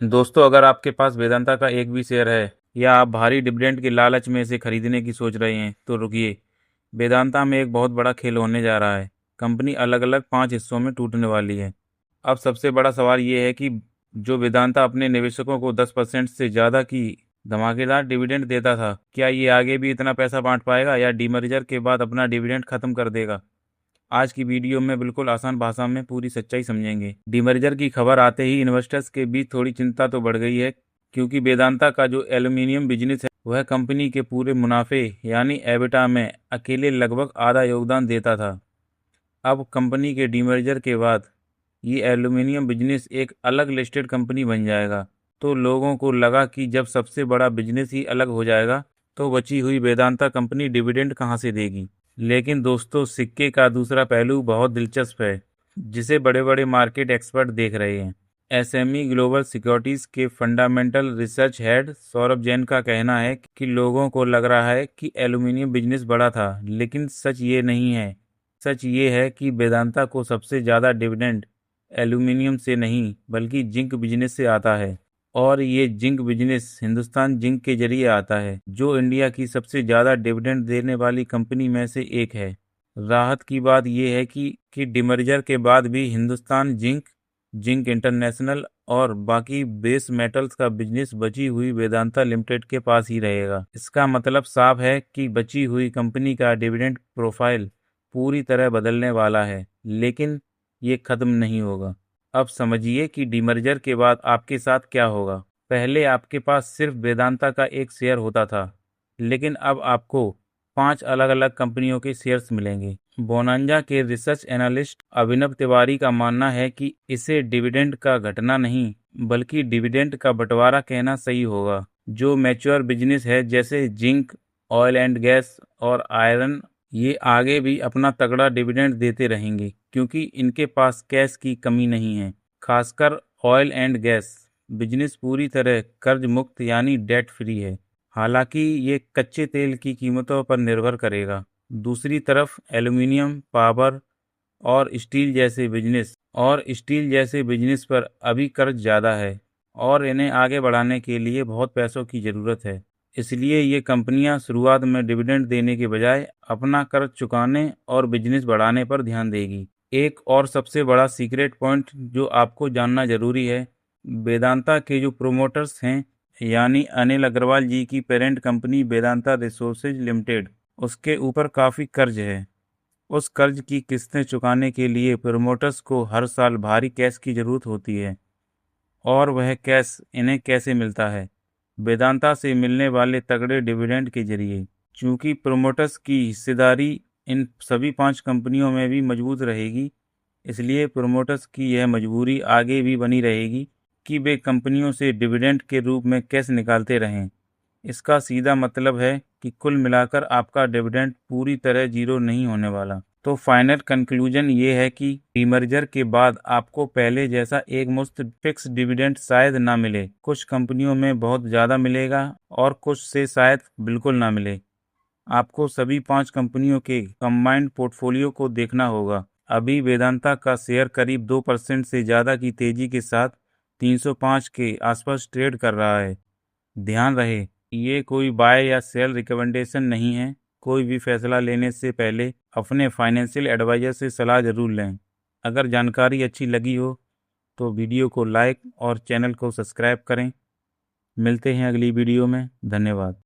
दोस्तों, अगर आपके पास वेदांता का एक भी शेयर है या आप भारी डिविडेंड के लालच में इसे खरीदने की सोच रहे हैं तो रुकिए। वेदांता में एक बहुत बड़ा खेल होने जा रहा है। कंपनी अलग अलग 5 हिस्सों में टूटने वाली है। अब सबसे बड़ा सवाल ये है कि जो वेदांता अपने निवेशकों को 10% से ज़्यादा की धमाकेदार डिविडेंड देता था, क्या ये आगे भी इतना पैसा बांट पाएगा या डीमर्जर के बाद अपना डिविडेंड खत्म कर देगा। आज की वीडियो में बिल्कुल आसान भाषा में पूरी सच्चाई समझेंगे। डीमर्जर की खबर आते ही इन्वेस्टर्स के बीच थोड़ी चिंता तो बढ़ गई है, क्योंकि वेदांता का जो एल्यूमिनियम बिजनेस है वह कंपनी के पूरे मुनाफे यानी एबिटा में अकेले लगभग आधा योगदान देता था। अब कंपनी के डीमर्जर के बाद ये एल्यूमिनियम बिजनेस एक अलग लिस्टेड कंपनी बन जाएगा। तो लोगों को लगा कि जब सबसे बड़ा बिजनेस ही अलग हो जाएगा तो बची हुई वेदांता कंपनी डिविडेंड कहाँ से देगी। लेकिन दोस्तों, सिक्के का दूसरा पहलू बहुत दिलचस्प है, जिसे बड़े बड़े मार्केट एक्सपर्ट देख रहे हैं। एसएमई ग्लोबल सिक्योरिटीज के fundamental research head Saurabh Jain का कहना है कि लोगों को लग रहा है कि एल्यूमिनियम बिजनेस बड़ा था, लेकिन सच ये नहीं है। सच ये है कि वेदांता को सबसे ज़्यादा डिविडेंड एल्यूमिनियम से नहीं बल्कि जिंक बिजनेस से आता है। और ये जिंक बिजनेस हिंदुस्तान जिंक के जरिए आता है, जो इंडिया की सबसे ज़्यादा डिविडेंड देने वाली कंपनी में से एक है। राहत की बात यह है कि डिमर्जर के बाद भी हिंदुस्तान जिंक, जिंक इंटरनेशनल और बाकी बेस मेटल्स का बिजनेस बची हुई वेदांता लिमिटेड के पास ही रहेगा। इसका मतलब साफ है कि बची हुई कंपनी का डिविडेंड प्रोफाइल पूरी तरह बदलने वाला है, लेकिन ये खत्म नहीं होगा। अब समझिए कि डीमर्जर के बाद आपके साथ क्या होगा। पहले आपके पास सिर्फ वेदांता का एक शेयर होता था, लेकिन अब आपको 5 अलग-अलग कंपनियों के शेयर्स मिलेंगे। बोनांजा के रिसर्च एनालिस्ट अभिनव तिवारी का मानना है कि इसे डिविडेंड का घटना नहीं, बल्कि डिविडेंड का बंटवारा कहना सही होगा। जो मैच्योर बिजनेस है जैसे जिंक, ऑयल एंड गैस और आयरन, ये आगे भी अपना तगड़ा डिविडेंड देते रहेंगे, क्योंकि इनके पास कैश की कमी नहीं है। खासकर ऑयल एंड गैस बिजनेस पूरी तरह कर्ज मुक्त यानी डेट फ्री है। हालांकि ये कच्चे तेल की कीमतों पर निर्भर करेगा। दूसरी तरफ एल्यूमिनियम, पावर और स्टील जैसे बिजनेस पर अभी कर्ज ज़्यादा है और इन्हें आगे बढ़ाने के लिए बहुत पैसों की ज़रूरत है। इसलिए ये कंपनियां शुरुआत में डिविडेंड देने के बजाय अपना कर्ज चुकाने और बिजनेस बढ़ाने पर ध्यान देगी। एक और सबसे बड़ा सीक्रेट पॉइंट जो आपको जानना जरूरी है, वेदांता के जो प्रोमोटर्स हैं यानी अनिल अग्रवाल जी की parent company Vedanta resources limited, उसके ऊपर काफ़ी कर्ज है। उस कर्ज की किस्तें चुकाने के लिए प्रमोटर्स को हर साल भारी कैश की ज़रूरत होती है। और वह कैश इन्हें कैसे मिलता है? वेदांता से मिलने वाले तगड़े डिविडेंड के जरिए। चूंकि प्रमोटर्स की हिस्सेदारी इन सभी 5 कंपनियों में भी मजबूत रहेगी, इसलिए प्रमोटर्स की यह मजबूरी आगे भी बनी रहेगी कि वे कंपनियों से डिविडेंड के रूप में कैश निकालते रहें। इसका सीधा मतलब है कि कुल मिलाकर आपका डिविडेंड पूरी तरह जीरो नहीं होने वाला। तो फाइनल कंक्लूजन ये है कि डीमर्जर के बाद आपको पहले जैसा एक मुश्त फिक्स डिविडेंड शायद ना मिले। कुछ कंपनियों में बहुत ज़्यादा मिलेगा और कुछ से शायद बिल्कुल ना मिले। आपको सभी 5 कंपनियों के कंबाइंड पोर्टफोलियो को देखना होगा। अभी वेदांता का शेयर करीब 2% से ज़्यादा की तेज़ी के साथ 305 के आसपास ट्रेड कर रहा है। ध्यान रहे, ये कोई बाय या सेल रिकमेंडेशन नहीं है। कोई भी फैसला लेने से पहले अपने फाइनेंशियल एडवाइजर से सलाह जरूर लें। अगर जानकारी अच्छी लगी हो तो वीडियो को लाइक और चैनल को सब्सक्राइब करें। मिलते हैं अगली वीडियो में। धन्यवाद।